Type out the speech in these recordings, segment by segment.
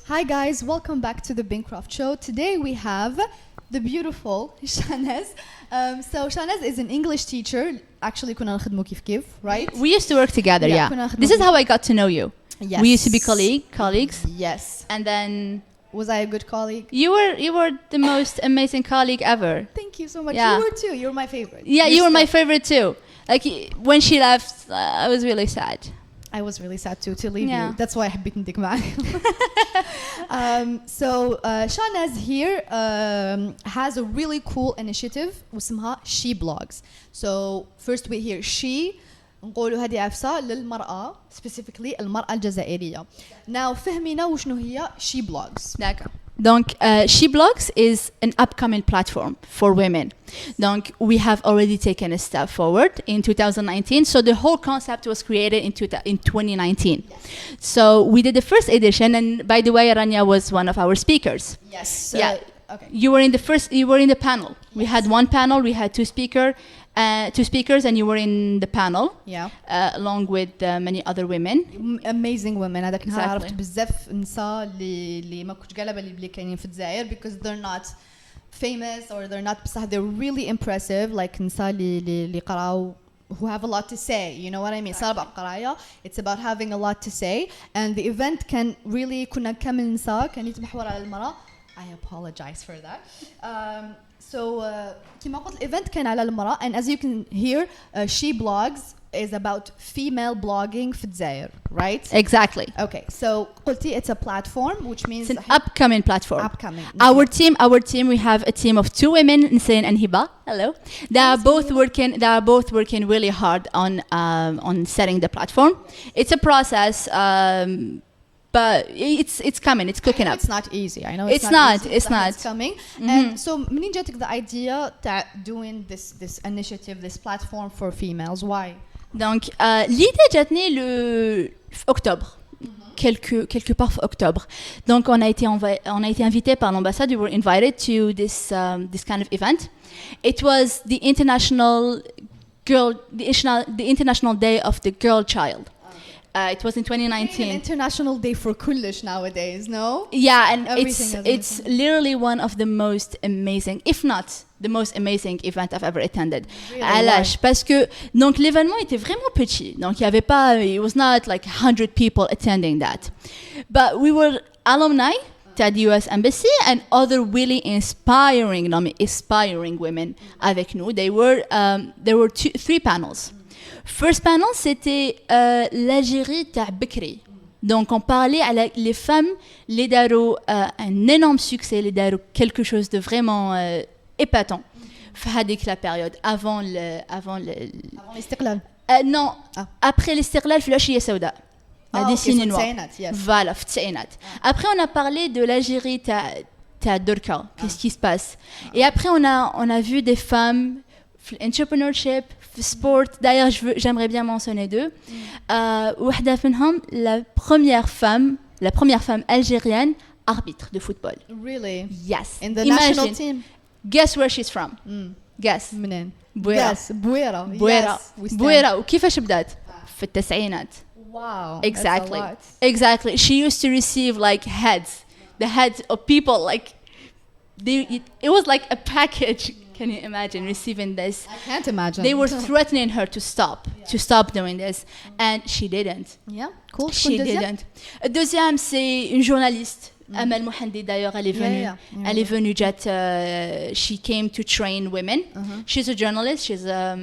Hi guys, welcome back to the Bencroft Show. Today we have the beautiful Shanaz. So Shanaz is an English teacher. Actually, كنا نخدمو كيف, right? We used to work together, yeah. This is how I got to know you. Yes. We used to be colleagues. Yes. And then Was I a good colleague? you were the most amazing colleague ever. Thank you so much. Yeah. You were too. You're my favorite. Yeah, you were my favorite too. Like when she left, I was really sad. I was really sad too to leave Yeah. you. That's why I حبيت نديك معاك. So Shanaz here has a really cool initiative واسمها SheBlogs. So first we hear she نقولوا هذه عفسة للمرأة specifically المرأة الجزائرية. Now فهمينا وشنو هي SheBlogs. D'accord. Donc, SheBlogs is an upcoming platform for women. Donc, we have already taken a step forward in 2019. So the whole concept was created in 2019. Yes. So we did the first edition, and by the way, Rania was one of our speakers. Yes. Yeah. Okay. You were in the panel. We had one panel. We had two speakers, and you were in the panel. Yeah. Along with many other women. Amazing women. هذاك النهار Exactly. عرفت بزاف نساء اللي ما كنتش قالبه اللي كاينين في الجزائر because they're not famous or they're not بصح they're really impressive like نساء اللي قراو who have a lot to say, you know what I mean? صار قراية. It's about having a lot to say, and the event can really كنا كامل نساء كان يتمحور على المرأة. I apologize for that. So كما قلت الإيفنت كان على المرأة, and as you can hear, SheBlogs is about female blogging في الجزائر, right? Exactly. Okay, so قلتي it's a platform, which means It's an upcoming platform. upcoming. Our team, we have a team of two women, Niseen and Hiba. Hello. They are both working really hard on setting the platform. It's a process, but it's coming. It's cooking up. It's not easy. I know It's not. easy, It's but not. It's coming. And so منين جاتك the idea that doing this initiative, this platform for females? Why? Donc, l'idée جاتني في octobre. Quelque part en octobre. Donc, on a été invité par l'ambassade. We were invited to this kind of event. It was the international day of the girl child. It was in 2019. An international day for كلش nowadays, no? Yeah, and Everything it's literally one of the most amazing, if not the most amazing event I've ever attended. Really? Alash, parce que donc l'événement était vraiment petit. Donc il y avait pas, it was not like 100 people attending that. But we were alumni at the US Embassy and other really inspiring women avec nous. There were three panels. First panel, c'était l'Algérie تاع بكري. Donc on parlait à les femmes les داروا un énorme succès, les داروا quelque chose de vraiment épatant. في هذيك la période avant الاستقلال. Non, après الاستقلال في العشية السوداء. La décennie noire. Voilà, في التسعينات. Après on a parlé de l'Algérie تاع دركا. Qu'est-ce qui se passe? Et après on a vu des femmes في l'entrepreneurship, في sport. D'ailleurs, j'aimerais bien mentionner deux. واحدة منهم, la première femme algérienne arbitre de football. Really? Yes. In the Imagine. national team? Guess where she's from? Guess. منين؟ بويرة. Yes, بويرة. بويرة. Yes, we stand. بويرة. وكيفاش بدأت؟ في التسعينات. Wow. Exactly. That's a lot. Exactly. She used to receive like the heads of people like it was like a package. Can you imagine receiving this? I can't imagine. They were threatening her to stop doing this, and she didn't. Yeah, cool. She didn't. Deuxième, c'est une journaliste. Amal Mohandi, d'ailleurs, elle est venue. She came to train women. She's a journalist. She's a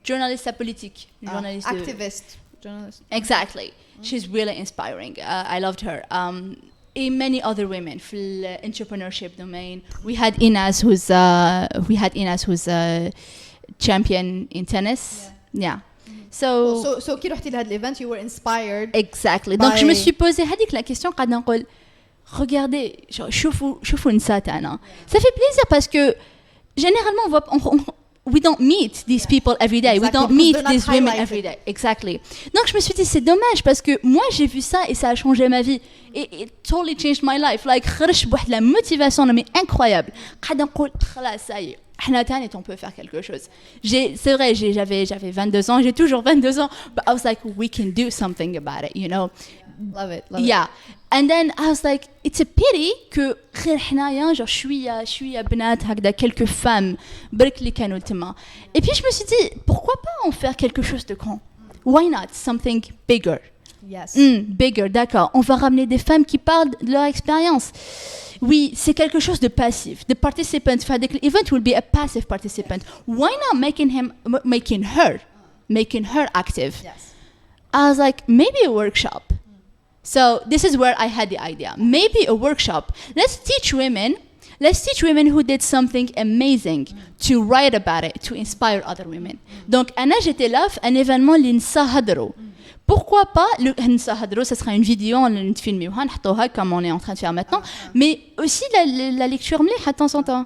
journalist politique. Journaliste activist. Journalist. Exactly. She's really inspiring. I loved her. And many other women في entrepreneurship domain. We had Inaz who's a champion in tennis. Yeah. So كي رحتي لهذا الإيفنت you were inspired. Exactly. Donc je me suis posé هذيك la question قاعدة نقول regardez شوفوا النساء تاعنا. Ça fait plaisir parce que généralement we don't meet these people every day. Exactly. We don't meet these women every day. Exactly. Donc je me suis dit c'est dommage parce que moi j'ai vu ça et ça a changé ma vie. It totally changed my life. Like خرج بواحد la motivation mais incroyable. قاعدة نقول خلاص ça y est. احنا تاني on peut faire quelque chose. C'est vrai j'avais 22 ans, j'ai toujours 22 ans, but I was like we can do something about it, you know. love it. Yeah. And then I was like, it's a pity que غير حنايا genre شوية بنات هكذا quelques femmes برك اللي كانوا تما. Et puis je me suis dit, pourquoi pas en faire quelque chose de grand? Why not something bigger? Yes. Bigger, d'accord. On va ramener des femmes qui parlent de leur expérience. Oui, c'est quelque chose de passif. The participant, the event will be a passive participant. Why not making her active? Yes. I was like, maybe a workshop. So this is where I had the idea. Maybe a workshop. Let's teach women who did something amazing to write about it, to inspire other women. Donc, أنا j'étais là في un événement اللي نسهدروا. Pourquoi pas ça sera une vidéo on va filmer comme on est en train de faire maintenant mais aussi la lecture مليحة de temps en temps.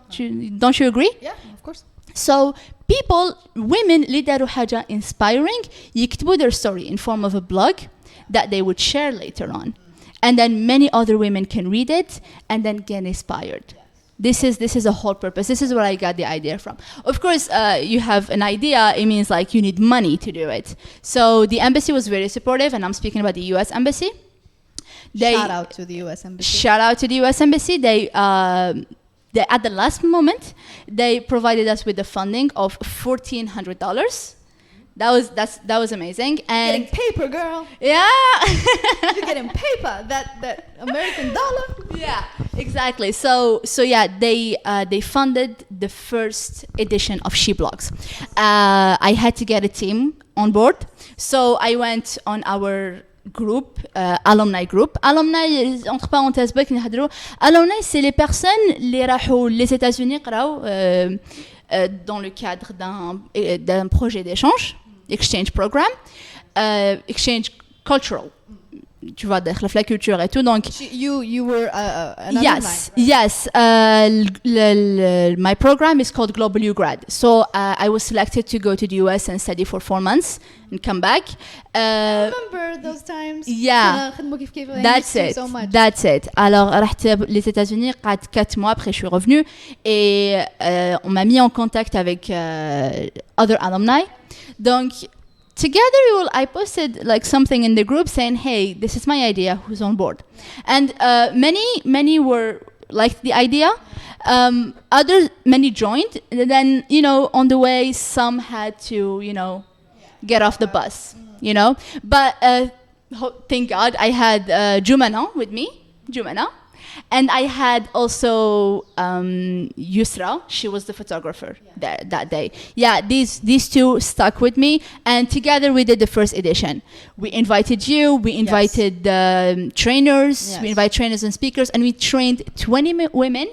Don't you agree? Yeah, of course. So women اللي داروا حاجة inspiring يكتبوا their story in form of a blog that they would share later on and then many other women can read it and then get inspired. This is a whole purpose. This is where I got the idea from. Of course, you have an idea. It means like you need money to do it. So the embassy was very supportive, and I'm speaking about the U.S. embassy. Shout out to the U.S. embassy. Shout out to the U.S. embassy. They at the last moment they provided us with the funding of $1,400. That was amazing. And getting paper, girl. Yeah. You're getting paper. That American dollar. Yeah, exactly. So yeah, they funded the first edition of SheBlogs. I had to get a team on board, so I went on our group, alumni group. Alumni, entre parenthèses, alumni, c'est les personnes les راحوا les États-Unis قراو dans le cadre d'un projet d'échange, exchange program, exchange cultural. Tu vois, داخل في la culture et tout. Donc, you were an alumni, right? Yes. My program is called Global U Grad. So I was selected to go to the US and study for 4 months and come back. I remember those times. Yeah. That's it. So much. That's it. Alors, رحت les États-Unis 4 mois après je suis revenue et on m'a mis en contact avec other alumni. Donc together I posted like something in the group saying, hey, this is my idea, who's on board? And many were liked the idea. Many joined. And then, on the way, some had to, get off the bus, But thank God I had Jumana with me, And I had also Yusra. She was the photographer that day. Yeah, these two stuck with me, and together we did the first edition. We invited you. We invited trainers. Yes. We invited trainers and speakers, and we trained 20 women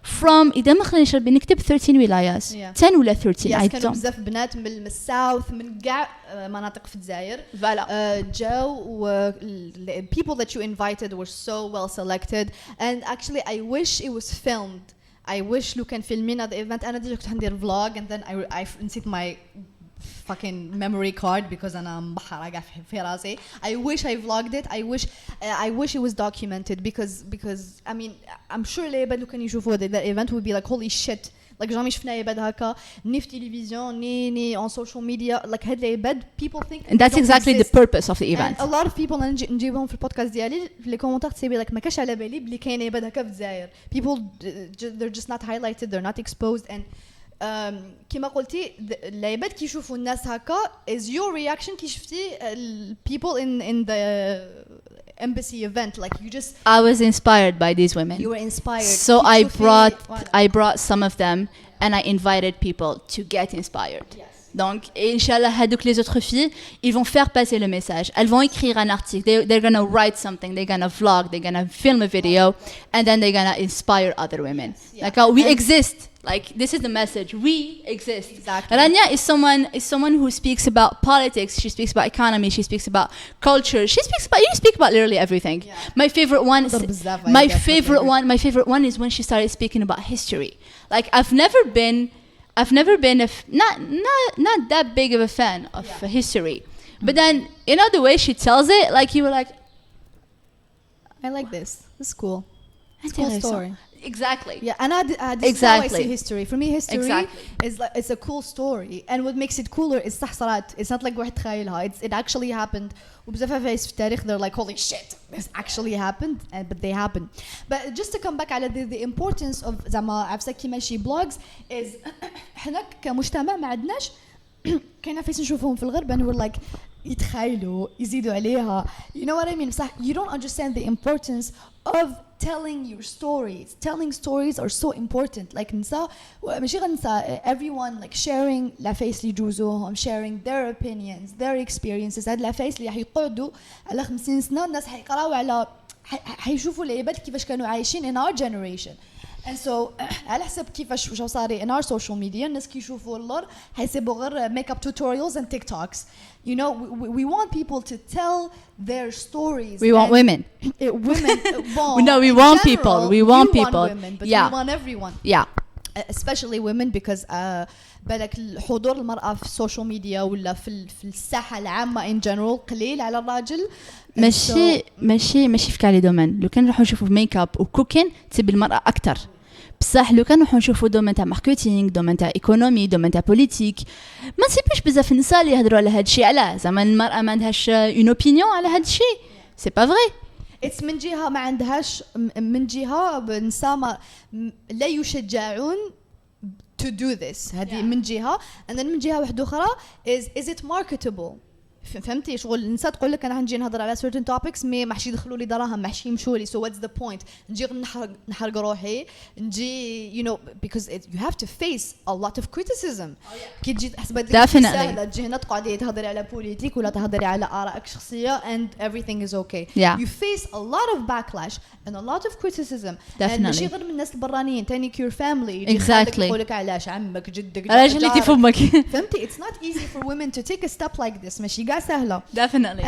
from إذا ما خلينا نكتب 13 ولايات 10 ولا 13 yes, كانوا بزاف بنات من الساوث من كاع مناطق في الجزائر. جاو people that you invited were so well selected, and actually I wish it was filmed. I wish لو كان فيلمين هذا event. أنا ديجا كنت ندير vlog and then I نسيت my fucking memory card because أنا مبحرة قاع في راسي. I wish I vlogged it. I wish it was documented because I mean I'm sure اللي يبدو كان يشوفوا that event would be like holy shit. Like جامي شفنا يبد هكا ني في تلفزيون ني on social media like هاد اليبد people think. And that's exactly the purpose of the event. And a lot of people نجيبهم في البودكاست ديالي في لي كومونتار تسيبي like ما كاش على بالي بلي كاين يبد هكا في الجزائر. People they're just not highlighted, they're not exposed, and كما قلتي العباد كي يشوفوا الناس هكا is your reaction كي شفتي people in the embassy event, like you just. I was inspired by these women. You were inspired. So I brought some of them and I invited people to get inspired. Yes. Donc, Inch'Allah, hadouk les autres filles, ils vont faire passer le message. Elles vont écrire un article. They're going to write something. They're going to vlog. They're going to film a video. And then they're going to inspire other women. Yeah. Like, we exist. Like, this is the message. We exist. Exactly. Rania is someone who speaks about politics. She speaks about economy. She speaks about culture. You speak about literally everything. Yeah. My favorite one is when she started speaking about history. Like, I've never been not that big of a fan of history. But then, the way she tells it, like, you were like, I like this. This is cool. It's a cool story. Exactly. Yeah, and this is how I see history. For me, history Exactly. is like it's a cool story, and what makes it cooler is صح صارت. It's not like واحد تخيلها. It actually happened. وبزاف عفايس في التاريخ they're like holy shit, this actually happened, but they happened. But just to come back على the importance of زعما عفسة كيما SheBlogs is إحنا كمجتمع ما عندناش كاين عفايس نشوفهم في الغرب and we're like يتخيلوا يزيدوا عليها. You know what I mean? بصح you don't understand the importance of telling your stories. Telling stories are so important. Like نسا ماشي غير نسا everyone like sharing العفايس اللي يجوزوهم, sharing their opinions, their experiences. هاد العفايس اللي راح يقعدوا على 50 سنة الناس حيقراوا على حيشوفوا العباد كيفاش كانوا عايشين in our generation. And so على حسب كيفاش وش صاري in our social media الناس كيشوفوا اللور حيسيبوا غير makeup tutorials and TikToks. You know, we want people to tell their stories. We want women. Women. Well, No, we want people. We want people. Women, but Yeah. we want everyone. Yeah. Especially women because بالك حضور المرأة في السوشيال ميديا ولا في الساحة العامة in general قليل على الراجل. ماشي في كالي دومين. لو كان نروحوا نشوفوا ميك اب وكوكين تبي المرأة أكتر. بصح لو كان نروحوا نشوفوا دومين تاع ماركتينغ, دومين تاع ايكونومي, دومين تاع بوليتيك, ما نسيبوش بزاف النساء اللي يهضروا على هذا الشيء. علاه زعما المرأة ما عندهاش اون اوبينيون على هذا الشيء؟ سي با فري. It's من جهة ما عندهاش, من جهة النساء لا يشجعون to do this. هذه من جهة. and then من جهة واحدة أخرى is it marketable. فهمتي شغل النساء تقول لك انا نجي نهضر على certain topics ما حش يدخلوا لي دراهم ما حش يمشوا لي. so what's the point. نجي نحرق روحي نجي you know because you have to face a lot of criticism. كي تجي حسبت لك سهله تجي هنا تقعدي تهضري على بوليتيك ولا تهضري على آرائك الشخصيه and everything is okay. Yeah. you face a lot of backlash and a lot of criticism. Definitely. ماشي غير من الناس البرانيين تاني your family exactly. يقول لك علاش عمك جدك راجلتي فمك. فهمتي it's not easy for women to take a step like this. ماشي قاع سهله. definitely.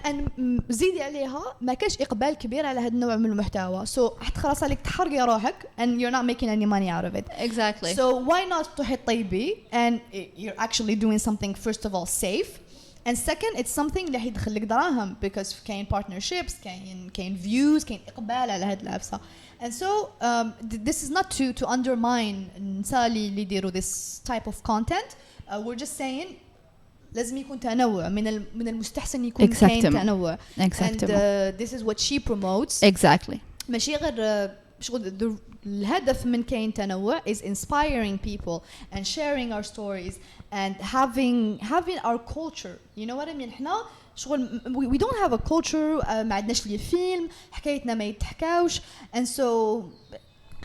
and زيدي عليها ما كاش اقبال كبير على هذا النوع من المحتوى. so حتى خلاص عليك تحرقي روحك and you're not making any money out of it. exactly. so why not تروحي طيبي and you're actually doing something first of all safe and second it's something اللي حيدخل لك دراهم because كاين partnerships كاين views كاين اقبال على هذه العفسه. and so this is not to undermine النساء اللي يديروا this type of content. we're just saying لازم يكون تنوع من المستحسن يكون كاين تنوع. and this is what she promotes. exactly. ماشي غير شغل الهدف من كاين تنوع is inspiring people and sharing our stories and having our culture. you know what I mean. احنا شغل we don't have a culture. ما عندناش لي فيلم حكايتنا ما يتحكاوش and so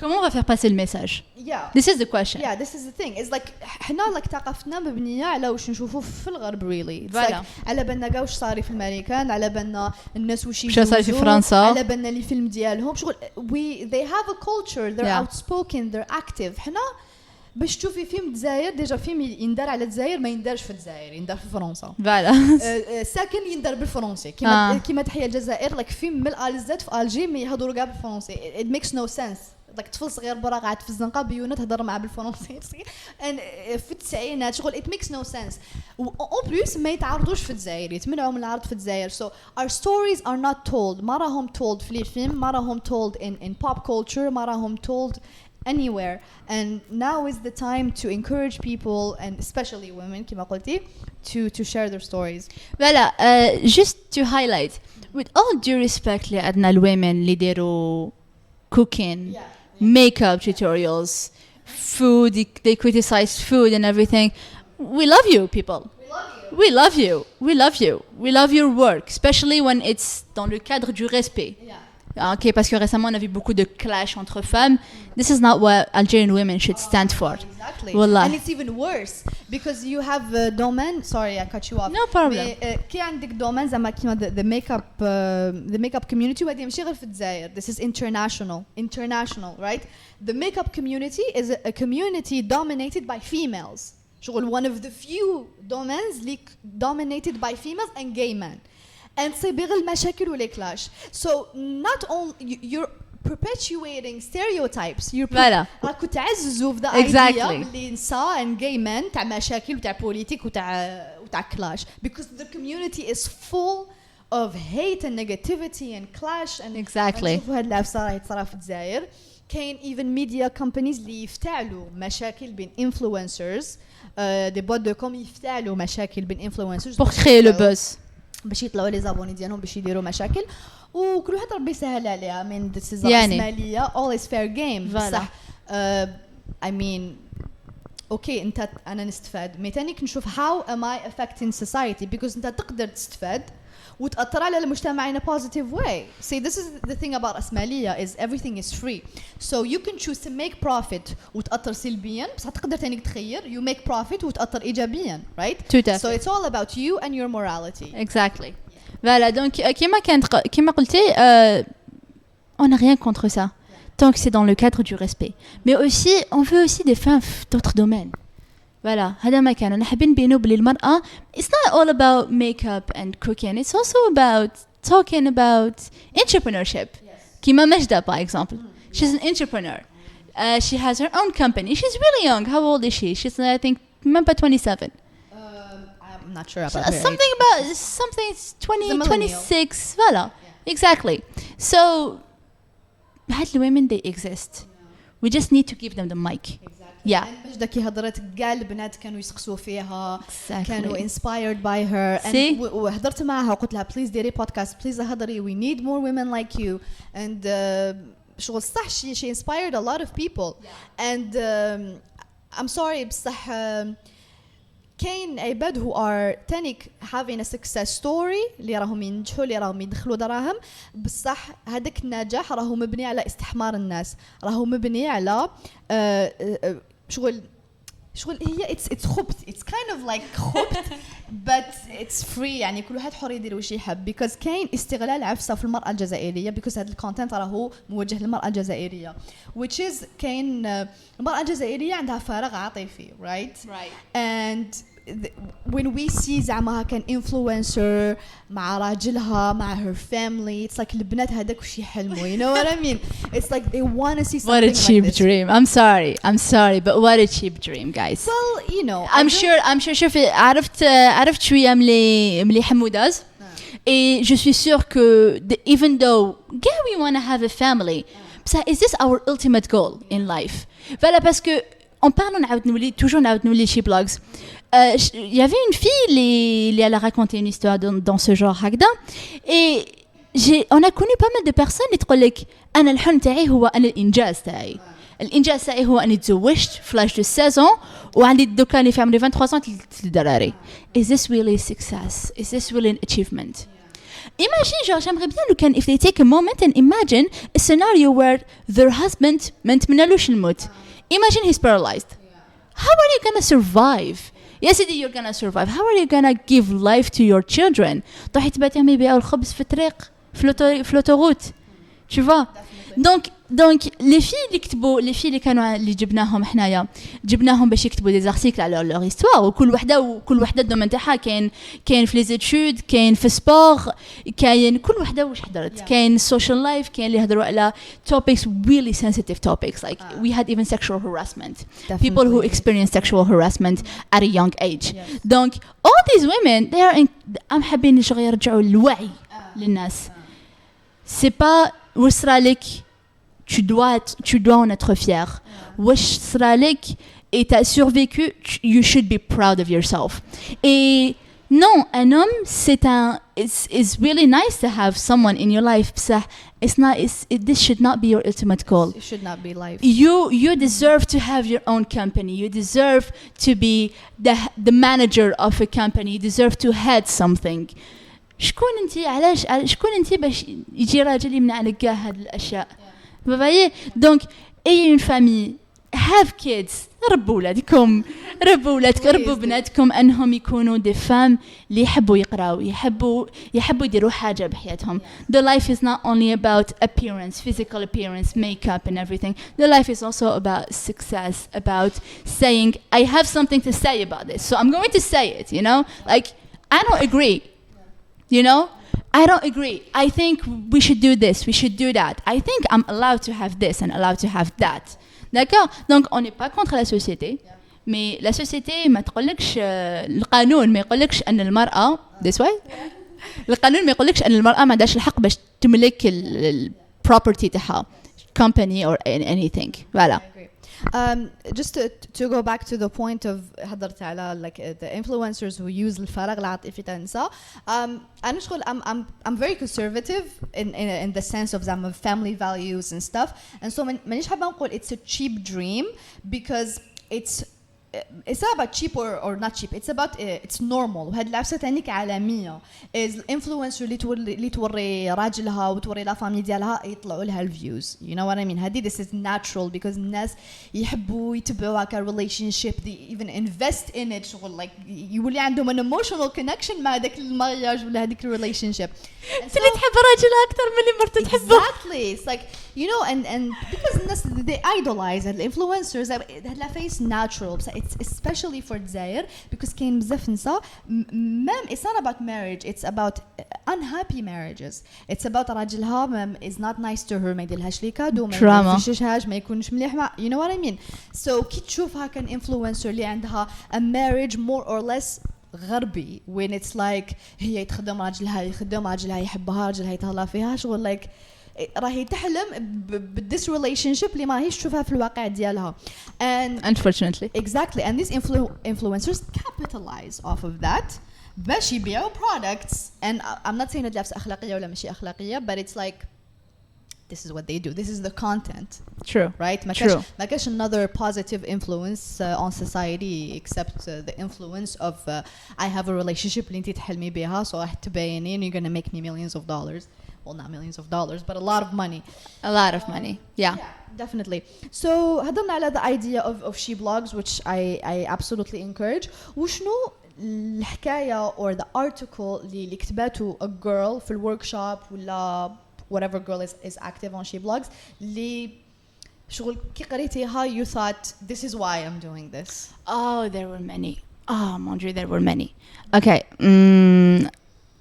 comment on va faire passer le message. yeah. this is the question. yeah this is the thing. it's like احنا like ثقافتنا مبنيه على واش نشوفوا في الغرب really. voilà. like على بالنا كاع واش صاري في الامريكان على بالنا الناس واش صاري في فرنسا على بالنا اللي فيلم ديالهم شغل they have a culture they're yeah. outspoken they're active. حنا باش تشوفي فيلم الجزائر ديجا فيلم يندار على الجزائر ما يندارش في الجزائر يندار في فرنسا. فوالا ساكن يندار بالفرنسي كيما تحيا الجزائر like فيلم من الالزات في الجي ما يهضروا كاع بالفرنسي. it makes no sense. like طفل صغير برا قاعد في الزنقه بيونه تهضر معاه بالفرنسي and في التسعينات شغل it makes no sense. en plus ما يتعرضوش في الجزائر يتمنعوا من العرض في الجزائر. so our stories are not told. ما راهم told في الفيلم ما راهم told in pop culture ما راهم told anywhere. and now is the time to encourage people and especially women كما قلتي to share their stories. voilà. just to highlight with all due respect لعندنا الwomen اللي يديروا cooking makeup tutorials food they criticize food and everything. we love you people. we love you. we love you. we love your work especially when it's dans le cadre du respect. Ok, parce que récemment on a vu beaucoup de clash entre femmes. This is not what Algerian women should stand for. Exactly. Wallah. And it's even worse because you have a domain. Sorry, I cut you off. No problem. كي عندك domain زعما كيما the makeup community وهذه ماشي غير في الجزائر. This is international, right? The makeup community is a community dominated by females. شغل one of the few domains dominated by females and gay men. and صيبغ المشاكل ولا clash. so not only you're perpetuating stereotypes. راكو تعززوا في the idea اللي نساء and gay men تاع مشاكل وتاع بوليتيك وتاع clash because the community is full of hate and negativity and clash and Exactly. نشوفوا هاد العفسة راهي تصرا في الجزائر. كاين even media companies اللي يفتعلوا مشاكل بين influencers des boîtes de com يفتعلوا مشاكل بين influencers pour créer le buzz. باش يطلعوا لي زابوني ديالهم باش يديروا مشاكل وكل واحد ربي يسهل عليها. I mean this is رأسمالية all is fair game. بصح I mean اوكي انت انا نستفاد مي تاني كنشوف how am I affecting society because انت تقدر تستفاد وتأثر على المجتمع in a positive way. See this is the thing about رأسمالية is everything is free so you can choose to make profit وتأثر سلبيا بس تقدر تاني تخير you make profit وتأثر إيجابيا right. Tout à fait. So it's all about you and your morality. Exactly. Voilà donc كما قلتي on n'a rien contre ça tant que c'est dans le cadre du respect. Mais aussi on veut aussi des femmes d'autres domaines. Voilà هذا ما كان. أنا حابين نبينوا بلي المرأة it's not all about makeup and cooking. It's also about talking about entrepreneurship. كيما مجدة by example. She's an entrepreneur. She has her own company. She's really young. How old is she? She's I think même pas 27. I'm not sure about her Something age. about something 20 26. Voilà. Exactly. So هاد الwomen they exist. We just need to give them the mic. Yeah. مجدة كي هضرت كاع البنات كانوا يسقسوا فيها Exactly. كانوا inspired by her and وهضرت معها وقلت لها please ديري podcast please هضري we need more women like you and شغل صح she inspired a lot of people and I'm sorry بصح كاين عباد who are تانيك having a success story اللي راهم ينجحوا اللي راهم يدخلوا دراهم بصح هذاك النجاح راهو مبني على استحمار الناس راهو مبني على شغل هي it's خبط it's kind of like خبط but it's free يعني كل واحد حر يدير واش يحب because كاين استغلال عفسة في المرأة الجزائرية because هذا الكونتنت راهو موجه للمرأة الجزائرية which is كاين المرأة الجزائرية عندها فراغ عاطفي right and when we see زعما كان influencer مع راجلها مع her family it's like البنات هذاك وش يحلموا you know what I mean it's like they want to see something what a cheap like this. dream. I'm sorry but what a cheap dream guys. Well you know I'm sure شوفي عرفت شوية ملي حموداز et je suis sûre que even though yeah we want to have a family but is this our ultimate goal in life. Voilà parce que en parlant toujours نعاود نولي SheBlogs. Il y avait une fille elle a raconté une histoire dans ce genre هكذا et on a connu pas mal de personnes اللي تقول لك انا الحلم تاعي هو انا الانجاز تاعي هو اني تزوجت في لاج دو 16 وعندي دوكا اللي في عمري 23 الدراري. Is this really success? Is this really an achievement? Imagine genre j'aimerais bien لو كان if they take a moment and imagine a scenario where their husband ما نتمنالوش الموت. Imagine he's paralyzed. How are you gonna survive? Yes, you're gonna survive. How are you gonna give life to your children? طاحي تباتهم يبيعوا الخبز في الطريق في لوتوروت. Tu vois? Donc les filles اللي كانوا اللي جبناهم باش يكتبوا des articles على leur histoire وكل وحده الدومين تاعها كاين في les études كاين في sport كاين كل وحده واش حضرت كاين social life كاين اللي يهضروا على topics really sensitive topics like we had even sexual harassment. Definitely. People who experience sexual harassment at a young age. Donc all these women they are حابين يرجعوا الوعي للناس. C'est pas وصرا لك tu dois en être fier. واش صرا لك et t'as survécu you should be proud of yourself. Et non, un homme it's really nice to have someone in your life بصح this should not be your ultimate goal. It should not be life. You deserve to have your own company. You deserve to be the manager of a company. You deserve to head something. شكون انت باش يجي راجل يمنع عليك كاع هاد الاشياء. Vous voyez? Donc ayez une famille, have kids. ربوا ولادكم ربوا بناتكم انهم يكونوا des femmes اللي يحبوا يقراوا يحبوا يديروا حاجه بحياتهم. The life is not only about appearance, physical appearance, makeup and everything. The life is also about success, about saying I have something to say about this. So I'm going to say it, you know? Like I don't agree. You know? I don't agree. I think we should do this, we should do that. I think I'm allowed to have this and allowed to have that. D'accord? Donc on n'est pas contre la société. Mais la société ما تقولكش القانون ما يقولكش أن المرأة this way القانون ما يقولكش ان المرأة ما عندهاش الحق باش تملك البروبرتي تاعها company or anything. Voilà. Just to go back to the point of هضرت على like the influencers who use الفراغ العاطفي تاع النساء. أنا شغل I'm very conservative in the sense of زعما family values and stuff, and so مانيش حابة نقول it's a cheap dream because it's not about cheap or not cheap. It's about it's normal. وهاد العفسة تانيك عالمية. is influencer اللي توري راجلها وتوري لا فامي ديالها يطلعوا لها الفيوز. You know what I mean? هادي this is natural because الناس يحبوا يتبعوا هكا relationship. They even invest in it. شغل like يولي عندهم an emotional connection مع هذاك المارياج ولا هذيك relationship. تلي تحب راجلها أكثر من اللي مرته تحبه. Exactly. It's like you know and because الناس they idolize the influencers. هاد face natural. But it's especially for الجزائر because كاين بزاف نساء it's not about marriage. It's about unhappy marriages. It's about راجلها is not nice to her. ما يديرلهاش لي كادو ما يفششهاش ما يكونش مليح مع you know what I mean. So كي تشوفها كان influencer اللي عندها a marriage more or less غربي when it's like هي يتخدم راجلها يحبها راجلها يتهلا فيها شغل like راهي تحلم this relationship اللي ما هيش تشوفها في الواقع ديالها and unfortunately exactly and these influencers capitalize off of that باش يبيعوا products and I'm not saying that لابسة أخلاقية ولا ماشي أخلاقية but it's like this is what they do. This is the content. True. Right? True. ما كاش another positive influence on society except the influence of I have a relationship اللي انتي تحلمي بيها so راح تبيني and you're gonna make me millions of dollars. Well, not millions of dollars, but a lot of money. A lot of money. Yeah. Definitely. So هضرنا على the idea of SheBlogs which I absolutely encourage. وشنو الحكاية or the article اللي كتبته a girl في الworkshop ولا whatever girl is active on SheBlogs اللي شغل كي قريتيها you thought this is why I'm doing this. Oh, there were many. Oh, mon Dieu, there were many. Okay.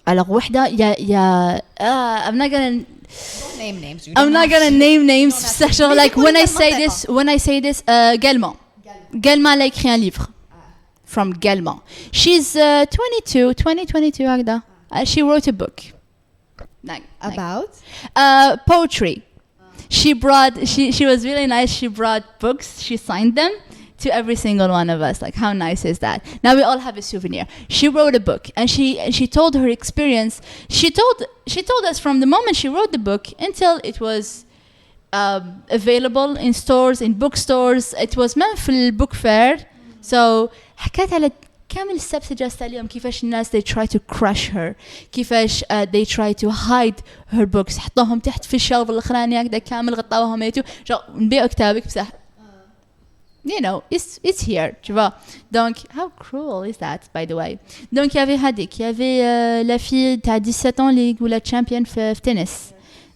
Alors وحدة يا I'm not gonna don't name names. I'm not gonna name names. Like when I say this Galma elle a écrit un livre from Galma. She's 22 هكذا. She wrote a book. About poetry. She was really nice. She brought books. She signed them to every single one of us. Like how nice is that? Now we all have a souvenir. She wrote a book and she told her experience. She told us from the moment she wrote the book until it was available in stores, in bookstores. It was meant for the book fair. So حكيت على كامل steps اللي جالسة اليوم كيفاش الناس they try to crush her كيفاش they try to hide her books حطوهم تحت في الشلف الأخراني هكذا كامل غطاوهم يتو نبيعوا كتابك بصح you know it's here tu vois donc how cruel is that by the way donc il y avait هذيك il y avait la fille تاع 17 ans اللي ولا champion في tennis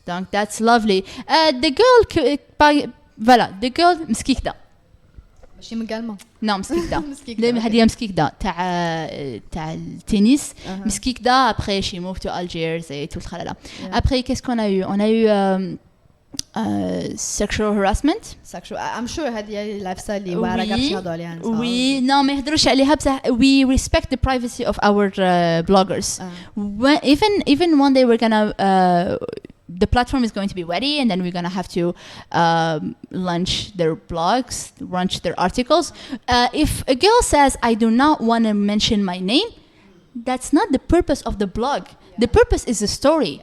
donc that's lovely the girl voilà the girl مسكيكة ماشي مقالمة نعم مسكيكدا هذه مسكيكدا تاع التنس مسكيكدا après she moved to Algiers et tout le tralala après qu'est-ce qu'on a eu sexual harassment I'm sure هذه العفسة اللي واعرة قاعد يهضروا عليها oui non ما يهضروش عليها بصح we respect the privacy of our bloggers even one day we're gonna the platform is going to be ready and then we're going to have to launch their blogs, launch their articles. If a girl says, I do not want to mention my name, that's not the purpose of the blog. The purpose is the story.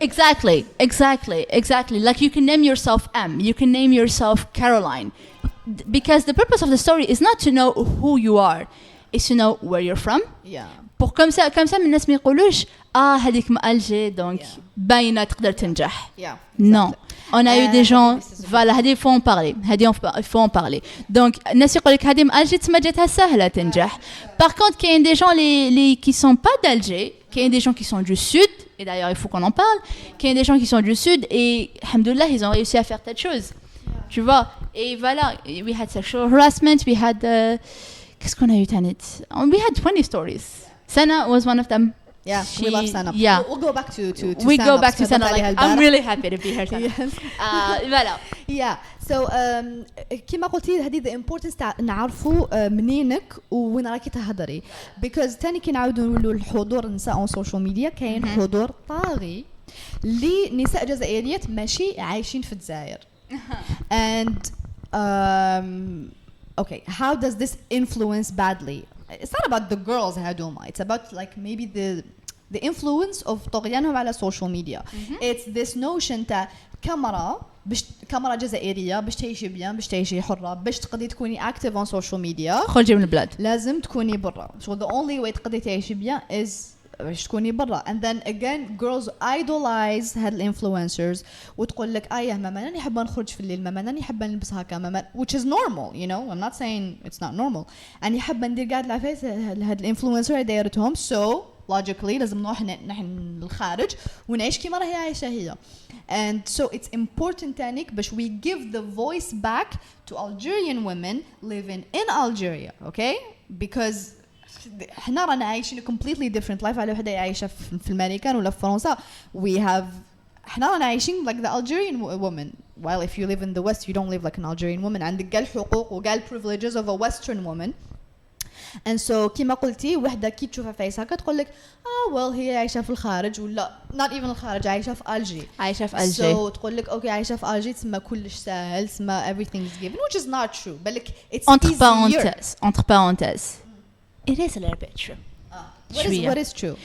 Exactly. Like you can name yourself M, you can name yourself Caroline. Because the purpose of the story is not to know who you are, it's to know where you're from. Yeah. pour comme ça من الناس ما يقولوش هذيك مألجة donc باينة تقدر تنجح. Non. On a eu des gens voilà هذه faut en parler il faut en parler donc الناس يقول لك هذه مألجة تسمى جاتها سهلة تنجح. Par contre كاين des gens les qui sont pas d'Alger كاين des gens qui sont du sud et d'ailleurs il faut qu'on en parle كاين des gens qui sont du sud et alhamdoulilah ils ont réussi à faire telle chose tu vois et voilà we had sexual harassment we had qu'est-ce qu'on a eu Tanit we had 20 stories Sana was one of them Yeah, we love Sana. Yeah. We'll go back to We Sana. go back to بس Sana. هضرت Like, عليها I'm البارح. really happy to be here. Sana. Yes. Voilà. Yeah. So كما قلتي هذه the importance تاع نعرفوا منينك وين راكي تهدري because تاني كي نعاودوا نقولوا الحضور النساء on social media كاين حضور طاغي لنساء جزائريات ماشي عايشين في الجزائر. And okay, how does this influence badly? It's not about the girls هادوما. It's about like maybe the influence of طغيانهم على social media. It's this notion تاع كاميرا جزائرية باش تعيشي بيان باش تعيشي حرة باش تقدري تكوني active on social media خرجي من البلاد. لازم تكوني برا. So the only way تقدري تعيشي بيان is باش تكوني برا. And then again girls idolize هاد الانفلونسرز وتقول لك ماما راني حابة نخرج في الليل ماما راني حابة نلبس هكا ماما which is normal you know I'm not saying it's not normal. راني حابة ندير قاعد العفايس هاد الانفلونسر دايرتهم so logically لازم نروح نحن للخارج ونعيش كيما راهي عايشة هي. And so it's important تانيك باش we give the voice back to Algerian women living in Algeria okay because احنا رانا عايشين completely different life على وحده عايشه في الامريكان ولا في فرنسا we have احنا رانا عايشين like the Algerian woman while if you live in the West you don't live like an Algerian woman عندك كاع الحقوق وكاع privileges of a Western woman. And so كيما قلتي وحده كي تشوفها فايس هكا تقول لك well هي عايشه في الخارج ولا not even الخارج عايشه في ألجي so تقول لك اوكي عايشه في ألجي تسمى كلش سهل تسمى everything is given which is not true but like it's entre parenthèses it is a little bit true. What is true?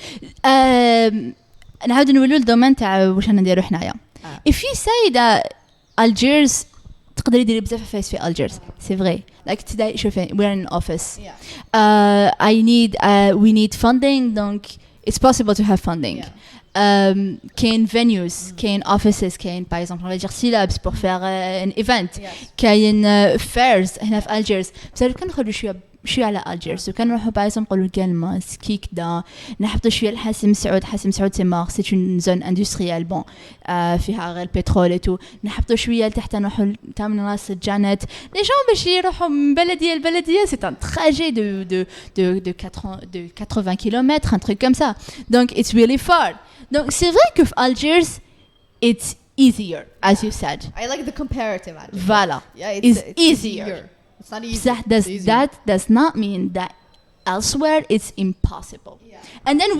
نعاود نقولوا الدومين تاع واش رانا نديرو حنايا. If you say that Algiers تقدري ديري بزاف فايس في Algiers c'est vrai like today شوفي we're in an office we need funding donc it's possible to have funding. كاين venues كاين offices كاين par exemple on va dire syllabs pour faire an event كاين fairs هنا في Algiers بس كان نخرجوا شويه على Algiers وكان نروحوا باغ اكزومبل نقولوا كلمه سكي كدا نحطوا شويه لحاسم سعود تمار سي اون زون اندستريال بون فيها غير البترول ايتو نحطوا شويه لتحت نروحوا تامن راس جانت لي جون باش يروحوا من بلديه لبلديه سي ان تراجي de 80 km un truc comme ça donc it's really far donc c'est vrai que Algiers it's easier as you said. I like the comparative actually. Voilà. Yeah, it's easier. It's not easy. That does not mean that elsewhere it's impossible. Yeah. And then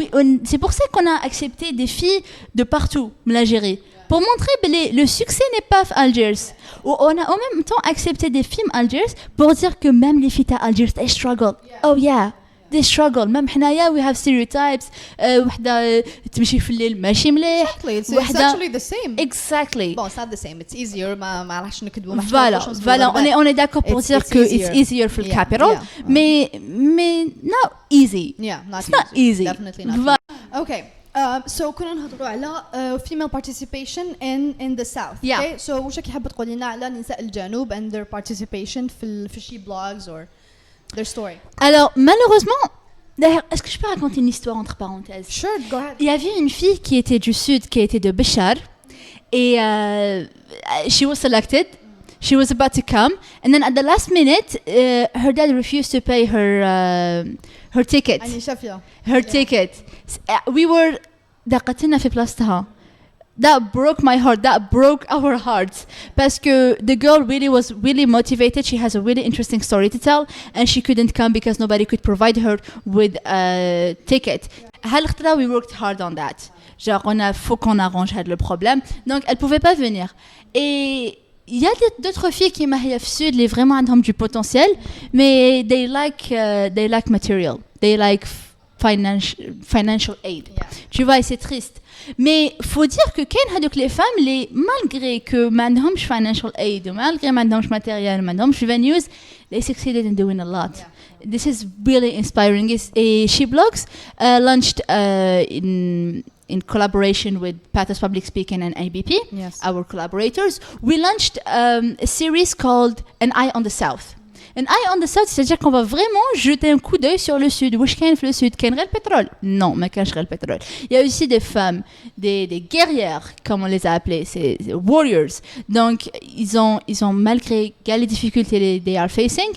c'est pour ça qu'on a accepté des filles de partout, l'Algérie, pour montrer que le succès n'est pas Algiers. Ou on a en même temps accepté des films Algiers pour dire que même les filles à Algiers they struggle. Yeah. Oh yeah. They struggle. même حنايا we have stereotypes. وحدة تمشي في الليل ماشي مليح. Exactly. It's actually the same. Exactly. Bon, it's not the same. It's easier. ما راحش نكذبوا. Voilà. On est d'accord pour dire que it's easier for the capital. Mais not easy. Yeah, it's not easy. Definitely not. Okay. So كنا نهضروا على female participation in the south. Yeah. Okay. So واش راكي حابة تقولي لنا على نساء الجنوب and their participation في SheBlogs or their story? Alors, malheureusement, d'ailleurs, est-ce que je peux raconter une histoire entre parenthèses? Sure, go ahead. Il y avait une fille qui était du sud, qui était de Béchar, et she was selected. She was about to come, and then at the last minute, her dad refused to pay her ticket. Her ticket. We were دقتنا في بلاصتها. That broke my heart. That broke our hearts. Parce que the girl was really motivated. She has a really interesting story to tell, and she couldn't come because nobody could provide her with a ticket. We worked hard on that. Genre, faut qu'on arrange le problème. Donc, elle pouvait pas venir. Et il y a d'autres filles qui m'ont sud, les vraiment ont du potentiel, mais they like material. They like financial aid. Yeah. Tu vois, et c'est triste. Mais faut dire que les femmes, malgré que m'andhomش financial aid, malgré m'andhomش matériel, m'andhomش venues, they succeeded in doing a lot. Yeah. This is really inspiring. Et SheBlogs launched in collaboration with Pathos Public Speaking and ABP, our collaborators. We launched a series called An Eye on the South. An eye on the south, c'est-à-dire qu'on va vraiment jeter un coup d'œil sur le sud. Où est-ce qu'il y a le sud? Qu'il y a le pétrole? Non, mais qu'il y a le pétrole. Il y a aussi des femmes, des guerrières, comme on les a appelées, c'est warriors. Donc, ils ont malgré les difficultés they are facing,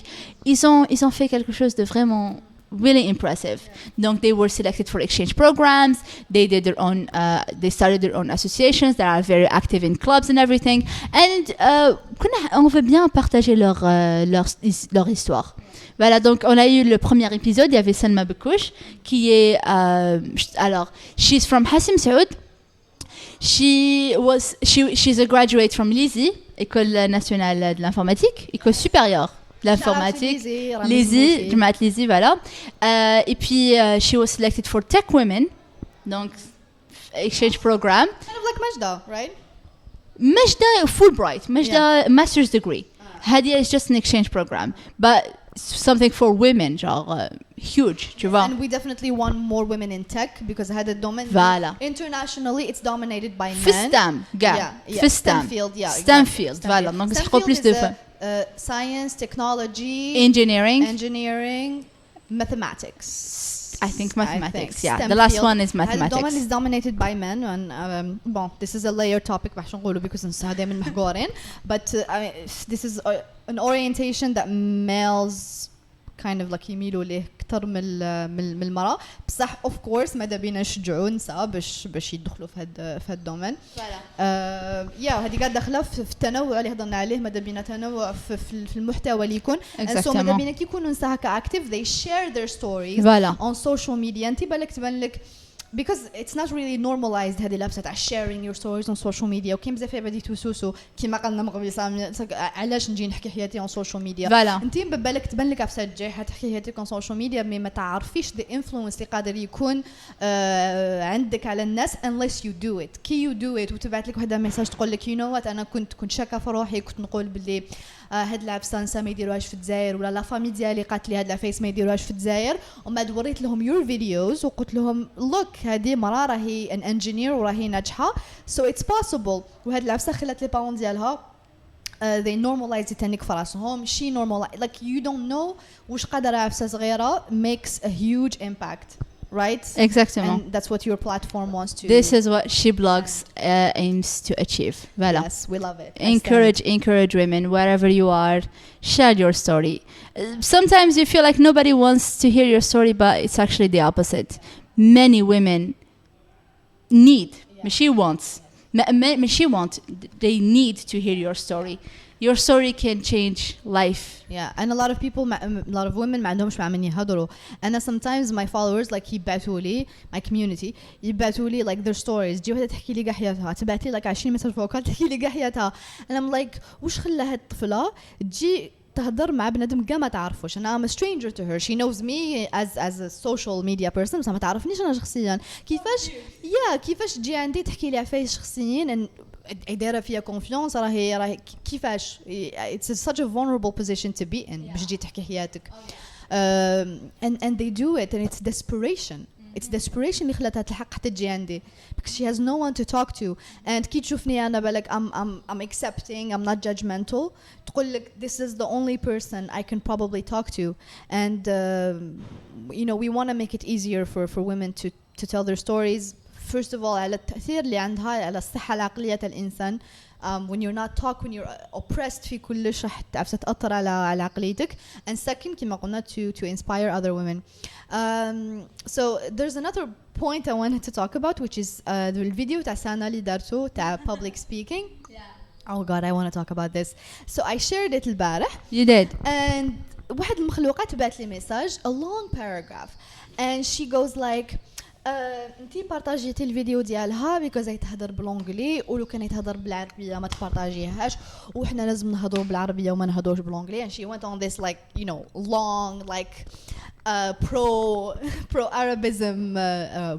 ils ont fait quelque chose de vraiment really impressive. Donc they were selected for exchange programs. They did their own. They started their own associations. They are very active in clubs and everything. And on veut bien partager leur histoire. Voilà, donc on a eu le premier épisode. Il y avait Salma Bekouch qui est alors she's from Hassim Saoud. She's a graduate from LISI, École nationale de l'informatique, école supérieure de l'informatique. LISI, جماعة LISI, voilà. Et puis she was selected for Tech Women, donc exchange program. Kind of like Majda, right? Majda Fulbright, Majda master's degree. Hadia is just an exchange program, but something for women, genre huge, tu vois. And we definitely want more women in tech because هذا الدومين voilà. internationally it's dominated by men. في STEM, gars. في STEM. STEM field, voilà. Donc il y a plus de femmes. Science, technology, engineering, mathematics. I think mathematics, yeah. STEM the last field. one is mathematics. The domain is dominated by men and bon, this is a layer topic باش نقولوا because نصها دائما محقورين, but this is an orientation that males kind of like يميلوا ليه أكثر من المرأة. بصح of course ماذا بينا نشجعوا نساء باش يدخلوا في هاد الدومين. يا هذه قاعد داخله في التنوع اللي هضرنا عليه. ماذا بينا تنوع في المحتوى اللي يكون. so ماذا بينا كي يكونوا نساء هكا active they share their stories on social media. انت بالك تبان لك because it's not really normalized هذه لابسة تاع sharing your stories on social media. وكاين بزاف عباد توسوسو كيما قالنا من قبل علاش نجي نحكي حياتي on social media. انت ببالك تبان لك عفسه تجي حتحكي حياتك on social media مي ما تعرفيش the influence اللي قادر يكون عندك على الناس unless you do it. كي you do it وتبعت لك وحده ميساج تقول لك you know what انا كنت شاكه في روحي, كنت نقول باللي هاد العفسه نسا ما يديروهاش في الجزائر, ولا لا فامي ديالي قالت لي هاد العفايس ما يديروهاش في الجزائر, وما وريت لهم your videos وقلت لهم look هذه مرة راهي an engineer وراهي ناجحة so it's possible. وهاد العفسه خلت لي بارون ديالها they normalize it تانيك في راسهم. she normalize like you don't know واش قادرة عفسه صغيرة makes a huge impact. Right? Exactly. And that's what your platform wants to. This is what SheBlogs aims to achieve. Voilà. Yes, we love it. Encourage women wherever you are. Share your story. Sometimes you feel like nobody wants to hear your story, but it's actually the opposite. Many women need. She wants. She wants. They need to hear your story. Your story can change life. Yeah, and a lot of people, a lot of women ما عندهمش مع من يهضروا. And sometimes my followers like يبعثوا لي my community يبعثوا لي like their stories. تجي وحدة تحكي لي قحياتها, تبعت لي like 20 مسج فوكال تحكي لي قحياتها. And I'm like وش خلى هاد الطفلة تجي تهضر مع بنادم كاع ما تعرفوش. أنا I'm a stranger to her. She knows me as a social media person بس ما تعرفنيش أنا شخصيا. كيفاش تجي عندي تحكي لي عفايس شخصيين and دايره فيها كونفيونس راهي كيفاش it's such a vulnerable position to be in باش تجي تحكي حياتك and they do it and it's desperation. It's desperation اللي خلاتها تلحق حتى تجي عندي because she has no one to talk to. And كي تشوفني أنا بالك I'm accepting, I'm not judgmental. تقول لك this is the only person I can probably talk to. And you know we want to make it easier for women to tell their stories. First of all على التأثير اللي عندها على الصحة العقلية تاع الإنسان. When you're not talk, when you're oppressed في كلش راح تأثر على عقليتك. And second كما قلنا to inspire other women. So there's another point I wanted to talk about which is الفيديو تاع سانا اللي دارته تاع public speaking. Oh God, I want to talk about this. So I shared it البارح. You did. And واحد المخلوقات بعت لي ميساج a long paragraph and she goes like انتي بارطاجيتي الفيديو ديالها because هي تهضر بالانجلي ولو كان يتهضر بالعربيه ما تبارطاجيهاش وحنا لازم نهضروا بالعربيه وما نهضروش بالانجلي. And she went on this like you know long like pro Arabism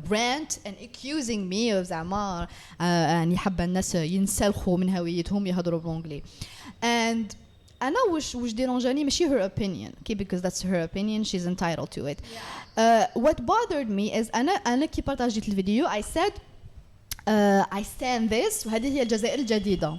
rant and accusing me of زعما يعني حابه الناس ينسلخوا من هويتهم يهضروا بالانجلي. And أنا وش ديرونجاني ماشي her opinion okay because that's her opinion she's entitled to it. What bothered me is أنا كي بارطاجيت الفيديو I said I stand this وهذه هي الجزائر الجديدة.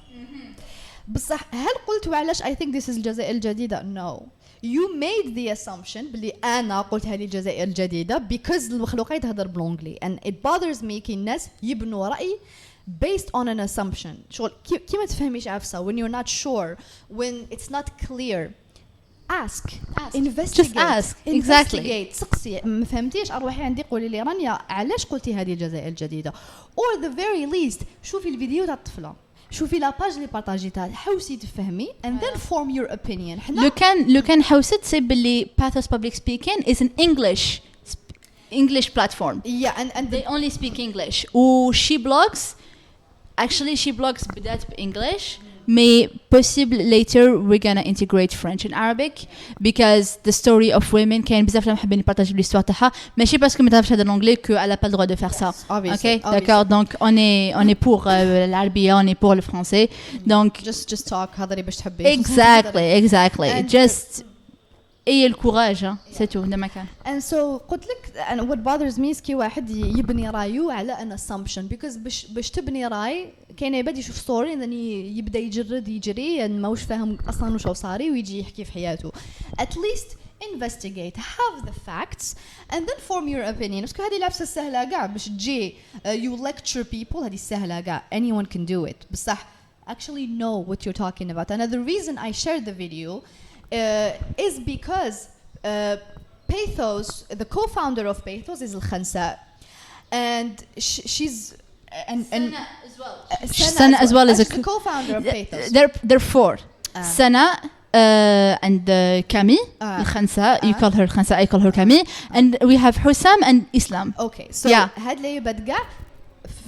بصح هل قلت وعلاش I think this is الجزائر الجديدة؟ No. You made the assumption بلي أنا قلت هذه الجزائر الجديدة because المخلوقات تهضر بالانجلي and it bothers me كي الناس يبنوا رأي based on an assumption. شغل كي ما تفهميش عفسة when you're not sure when it's not clear. ask investigate just ask exactly investigate سقسي ما فهمتيش اروحي عندي قولي لي رانيا علاش قلتي هذه الجزائر الجديده or the very least شوفي الفيديو تاع الطفله شوفي لاباج اللي بارطاجيتها حاولي تفهمي and then form your opinion لو كان حوست تسي باللي Pathos Public Speaking is an English platform and they only speak English و SheBlogs actually SheBlogs بدأت بEnglish may possible later we're gonna integrate French and Arabic because the story of women كاين بزاف اللي محبين يبارطاجيو ليستوار تاعها ماشي باسكو ما تعرفش هذا l'anglais que elle a pas le droit de faire ça obviously, ok d'accord donc on est pour l'Arabia on est pour le français donc just talk هضري باش تحبي exactly just ايه الكوراج سي تو ده مكان and so قلت لك and what bothers me كي واحد يبني رايو على an assumption because باش تبني راي كاين عباد يشوف ستوري and then يبدا يجري ما واش فاهم اصلا واش صاري ويجي يحكي في حياته at least investigate have the facts and then form your opinion باسكو هذه لابسه سهله كاع باش تجي you lecture people هذه سهله كاع anyone can do it بصح actually know what you're talking about and the reason I shared the video is because Pathos, the co-founder of Pathos, is Al-Khansa, and she's and Sana as well as the co-founder of Pathos. They're four. Sana and Camille Al-Khansa. You call her Khansa, I call her Camille, and we have Hussam and Islam. Okay, so هاد اللي بدقع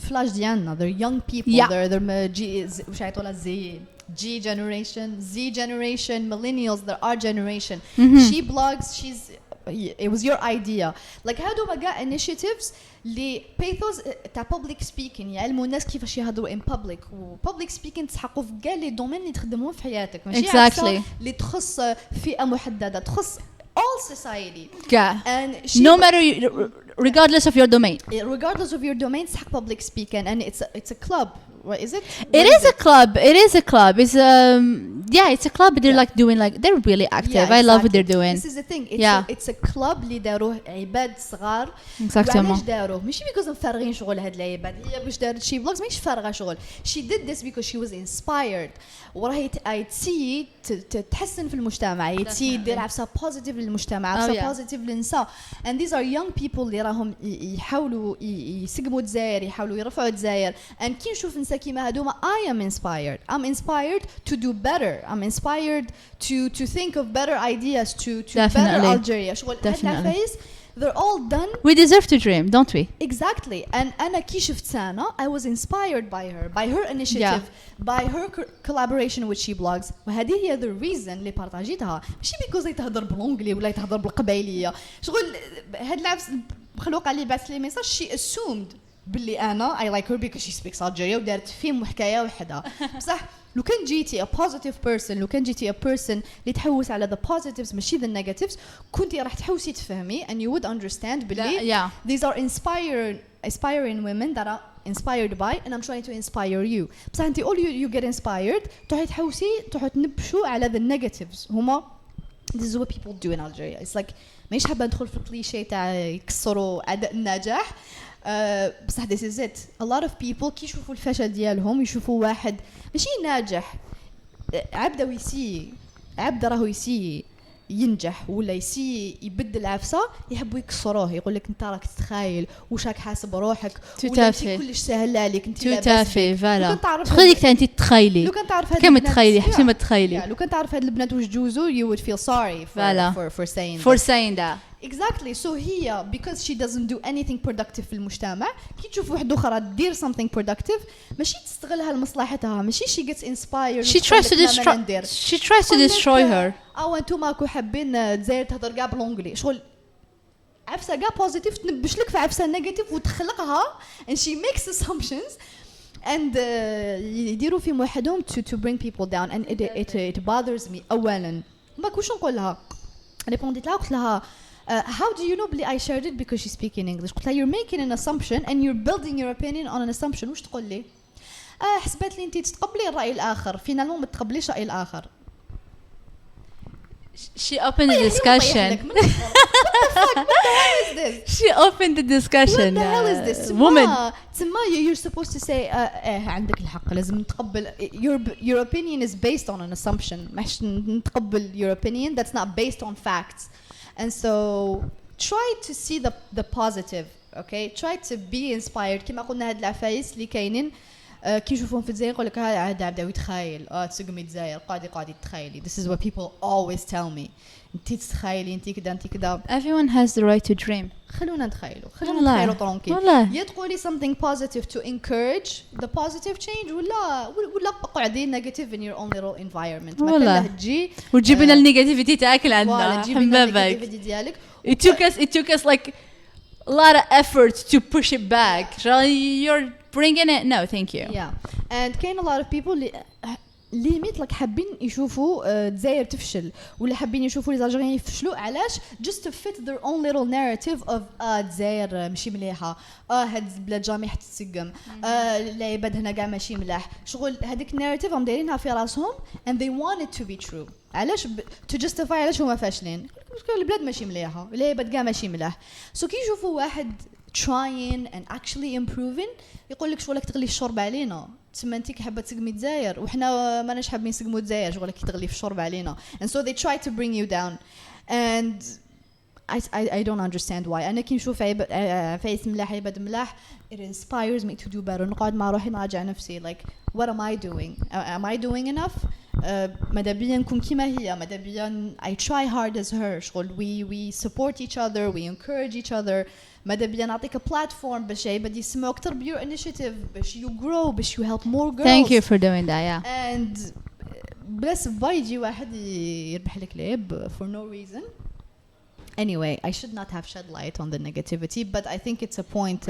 فلاش ديالنا. They're young people. They're وش يعطوا لها G generation, Z generation, millennials, there are generation. SheBlogs, it was your idea. Like how do we get initiatives اللي Pathos تاع public speaking يعلموا الناس كيفاش يهضروا in public و public speaking تحققوا في كاع لي دومين اللي تخدموهم في حياتك ماشي exactly اللي تخص فئة محددة تخص all society. And no matter regardless of your domain. Regardless of your domain تحقق public speaking and it's a club. What is it? It is a club. It's it's a club. They're like doing they're really active. I love what they're doing. This is the thing. It's a club اللي داروه عباد صغار. Exactly. وعلاش داروه؟ ماشي because مفرغين شغل هاد العباد. هي باش دارت SheBlogs ماشي فارغة شغل. She did this because she was inspired. وراهي تسي تحسن في المجتمع. تسي دير عفسة positive للمجتمع. عفسة positive للنساء. And these are young people اللي راهم يحاولوا يسقموا الجزائر يحاولوا يرفعوا الجزائر. And كي نشوف نساء كيما هادوما I am inspired. I'm inspired to do better. I'm inspired to think of better ideas to better Algeria. شغل هاد العفايس they're all done. We deserve to dream, don't we? Exactly. And أنا كي شفت سانا I was inspired by her initiative, by her collaboration with SheBlogs. وهذه هي the reason اللي بارطاجيتها. ماشي because هي تهضر بالانجلي ولا تهضر بالقبايلية. شغل هاد العفس مخلوق عليه بعث لي ميساج she assumed باللي انا I like her because she speaks Algeria ودارت فيلم وحكايه وحده بصح لو كان جيتي a positive person لو كان جيتي a person اللي تحوس على the positives ماشي the negatives كنتي راح تحوسي تفهمي and you would understand باللي these are inspiring women that are inspired by and I'm trying to inspire you بصح انت all you get inspired تروحي تحوسي تروحوا تنبشوا على the negatives هما this is what people do in Algeria it's like مانيش حابه ندخل في الكليشيه تاع يكسروا اعداء النجاح بصح this is it a lot of people كي يشوفوا الفشل ديالهم يشوفوا واحد ماشي ناجح عبد راهو يسي ينجح ولا يسي يبدل عفسه يحبوا يكسروه يقول لك انت راك تتخايل واش راك حاسب روحك ولا كلش سهل عليك انت تافه فوالا خليك انت تتخيلي لو كان تعرف كم تخيلي حتى ما تخيلي لو كان تعرف هاد البنات واش جوزو you would feel sorry for saying that exactly so here because she doesn't do anything productive في المجتمع كي تشوف واحدة أخرى دير something productive ماشي تستغلها لمصلحتها ماشي she gets inspired she tries to destroy her أو أنتم ماكو حابين تزاير تهضر كاع بالانجلي شغل عفسة كاع positive تنبش لك في عفسة negative وتخلقها and she makes assumptions and يديروا في وحدهم to bring people down and it bothers me أولا ماكوش نقول لها ريبونديت لها قلت لها how do you know بلي I shared it because she's speaking English قلت لها you're making an assumption and you're building your opinion on an assumption واش تقول لي حسبت لي انت تتقبلي الرأي الآخر فينالمون ما تقبليش الرأي الآخر she opened the discussion What is this? She opened the discussion. What the hell is this? Woman. تسمى you're supposed to say عندك الحق لازم نتقبل your opinion is based on an assumption ماش نتقبل your opinion that's not based on facts and so try to see the positive okay try to be inspired كما قلنا هاد العفايس اللي كاينين كي يشوفون في الجزائر يقول لك هذا بدا يتخيل تسقمي الجزائر قاعدي تخيلي this is what people always tell me انتي تتخيلي انتي كذا Everyone has the right to dream. خلونا نتخيلوا طرونكي يا تقولي something positive to encourage the positive change ولا قاعدين negative in your own little environment ما كان تجي وتجيب لنا النيجاتيفيتي تاعك لعندنا حبابك ديالك it took us like a lot of effort to push it back you're bringing it no thank you yeah and كاين a lot of people ليميت لك حابين يشوفوا الجزائر تفشل ولا حابين يشوفوا لي زالجيريان يفشلوا علاش just to fit their own little narrative of الجزائر ماشي مليحه هاد البلاد جامي حتى تسقم العباد هنا كاع ماشي ملاح شغل هذيك الناريتيف هم دايرينها في راسهم and they want it to be true علاش to justify علاش هما فاشلين البلاد ماشي مليحه العباد كاع ماشي ملاح so كي يشوفوا واحد trying and actually improving يقول لك شغلك تغلي الشرب علينا تسمى انتي حابه تسقمي الجزائر وحنا ماناش حابين نسقموا الجزائر شغلك تغلي في الشرب علينا and so they try to bring you down and I don't understand why انا كي نشوف فايس ملاح عباد ملاح it inspires me to do better نقعد مع روحي نراجع نفسي like what am I doing am I doing enough ماذا بيا نكون كيما هي ماذا بيا I try hard as her شغل we support each other we encourage each other ماذا بيا نعطيك platform باش عباد يسمعوا اكثر ب your initiative باش you grow باش you help more girls thank you for doing that yeah and بس بايجي واحد يربح لك لعب for no reason anyway I should not have shed light on the negativity but I think it's a point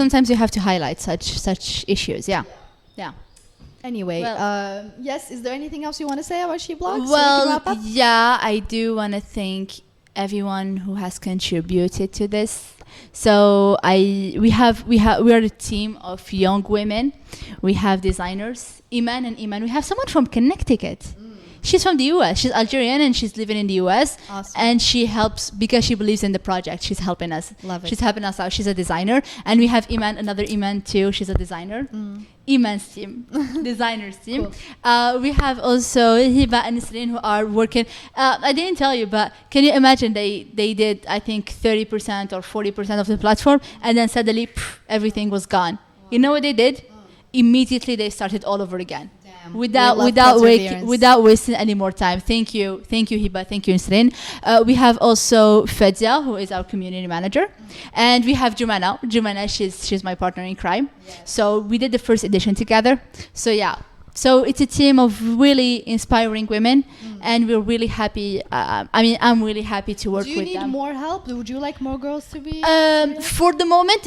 sometimes you have to highlight such issues yeah anyway yes is there anything else you want to say about SheBlogs well yeah I do want to thank everyone who has contributed to this so we are a team of young women we have designers Iman we have someone from Connecticut she's from the US she's Algerian and she's living in the US awesome. and she helps because she believes in the project she's helping us love it she's helping us out she's a designer and we have another Iman too she's a designer Iman's team designers team cool. We have also Hiba and Nisreen who are working I didn't tell you but can you imagine they did I think 30% or 40% of the platform and then suddenly everything was gone you know what they did immediately they started all over again without wasting any more time thank you Hiba thank you Nisreen we have also Fedzia who is our community manager and we have Jumana she's my partner in crime so we did the first edition together so yeah so it's a team of really inspiring women and we're really happy I'm really happy to work with them. Do you need more help? Would you like more girls to be for the moment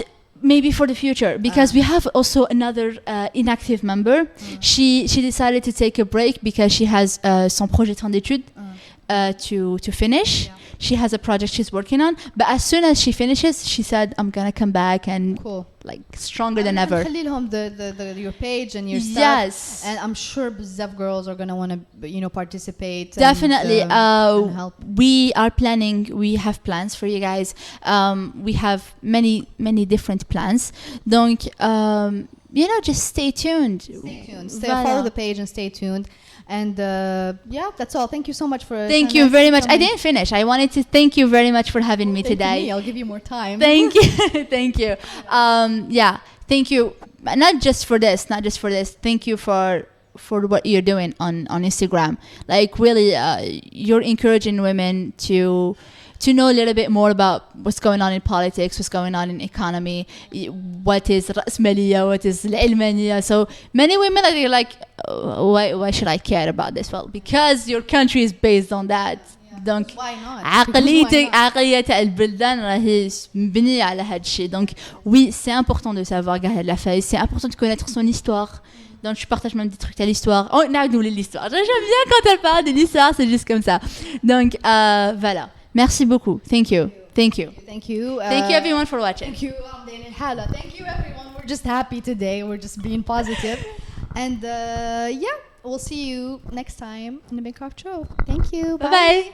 maybe for the future because we have also another inactive member she decided to take a break because she has son projet d'études to finish she has a project she's working on but as soon as she finishes she said I'm gonna come back and cool. like stronger than ever خلي لهم your page and your stuff yes and I'm sure بزاف girls are gonna want to participate definitely and help. We are planning we have plans for you guys we have many different plans donc just stay tuned follow the page and stay tuned and that's all thank you so much for thank you very much I didn't finish I wanted to thank you very much for having me today I'll give you more time thank you thank you not just for this thank you for what you're doing on Instagram like really you're encouraging women to know a little bit more about what's going on in politics, what's going on in economy, what is رأسمالية, what is العلمانية. So many women are like, why should I care about this? Well, because your country is based on that. Donc, why not? عقلية البلدان راهي مبنية على هذا الشيء. Donc, oui, c'est important de savoir garder la feuille, c'est important de connaître son histoire. Donc, je partage même des trucs à l'histoire. Oh, nous l'histoire. J'aime bien quand elle parle de l'histoire, c'est juste comme ça. Donc, voilà. Merci beaucoup. Thank you everyone for watching. Thank you everyone. We're just happy today. We're just being positive. And we'll see you next time in the Bencroft Show. Thank you. Bye.